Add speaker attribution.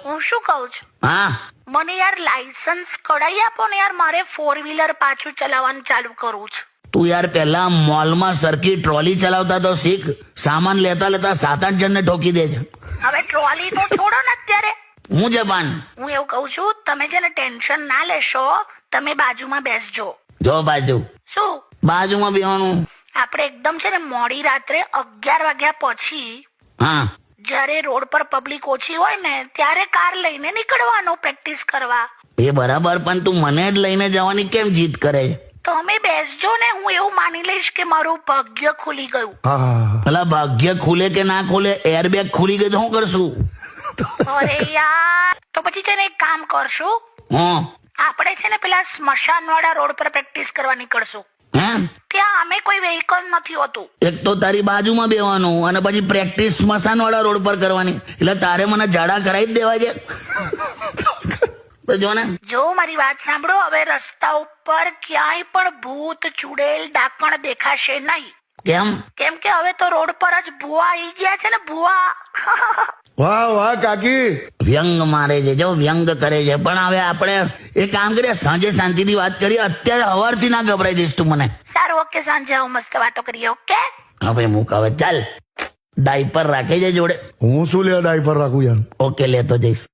Speaker 1: હું શું કહું છું,
Speaker 2: હા
Speaker 1: મને યાર લાયસન્સ કઢાઈ આપો ને યાર, મારે 4 વ્હીલર પાછું ચલાવવાનું ચાલુ કરવું છે.
Speaker 2: તું યાર પેલા મોલમાં સરખી ટ્રોલી ચલાવતા તો શીખ. સામાન લેતા લેતા 7-8 જણને ઠોકી દે છે.
Speaker 1: હવે ટ્રોલી તો છોડો ને અત્યારે,
Speaker 2: હું જપાન.
Speaker 1: હું એવું કહું છું, તમે છે ને ટેન્શન ના લેશો, તમે બાજુમાં બેસજો.
Speaker 2: જો બાજુ
Speaker 1: શું
Speaker 2: બાજુમાં બેવાનું?
Speaker 1: આપણે એકદમ છે ને મોડી રાત્રે 11 વાગ્યા પછી,
Speaker 2: હા
Speaker 1: જ્યારે રોડ પર પબ્લિક ઓછી હોય ને ત્યારે કાર લઈને નીકળવાનું પ્રેક્ટિસ કરવા.
Speaker 2: એ બરાબર, પણ તું મને જ લઈને જવાની કેમ જીદ કરે છે?
Speaker 1: તમે બેસજો ને, હું એવું માની લઈશ કે મારું ભાગ્ય ખુલી ગયું.
Speaker 2: ભલા ભાગ્ય ખુલે કે ના ખુલે, એરબેગ ખુલી ગઈ તો શું કરશું?
Speaker 1: અરે યાર, તો પછી છે ને એક કામ કરશું,
Speaker 2: હા
Speaker 1: આપણે છે ને પેલા સ્મશાન વાળા રોડ પર પ્રેક્ટિસ કરવા નીકળશું.
Speaker 2: હે
Speaker 1: ત્યાં અમે કોઈ વેહિકલ નથી હોતું.
Speaker 2: એક તો તારી બાજુમાં બેવાનું અને પછી પ્રેક્ટિસ સ્મશાન વાળા રોડ પર કરવાની, એટલે તારે મને ઝાડા કરાવી જ દેવા છે. તો જો ને,
Speaker 1: જો મારી વાત સાંભળો, હવે રસ્તા ઉપર ક્યાંય પણ ભૂત ચુડેલ ડાકણ દેખાશે નહીં.
Speaker 2: કેમ?
Speaker 1: કેમ કે હવે તો રોડ પર જ ભૂવા આવી ગયા છે ને, ભૂવા.
Speaker 3: વાહ વાહ કાકી,
Speaker 2: વ્યંગ મારે છે, જો વ્યંગ કરે છે. પણ હવે આપણે એ કામ કરીએ, સાંજે શાંતિથી વાત કરીએ. અત્યારે હવારથી ના ગભરાઈ દઈશ તું મને.
Speaker 1: સારું, ઓકે, સાંજે આવું, મસ્ત વાતો કરીએ. ઓકે,
Speaker 2: હવે મૂક, હવે ચાલ. ડાયપર રાખે છે જોડે?
Speaker 3: હું શું લે ડાયપર રાખું યાર?
Speaker 2: ઓકે, લેતો જઈશ.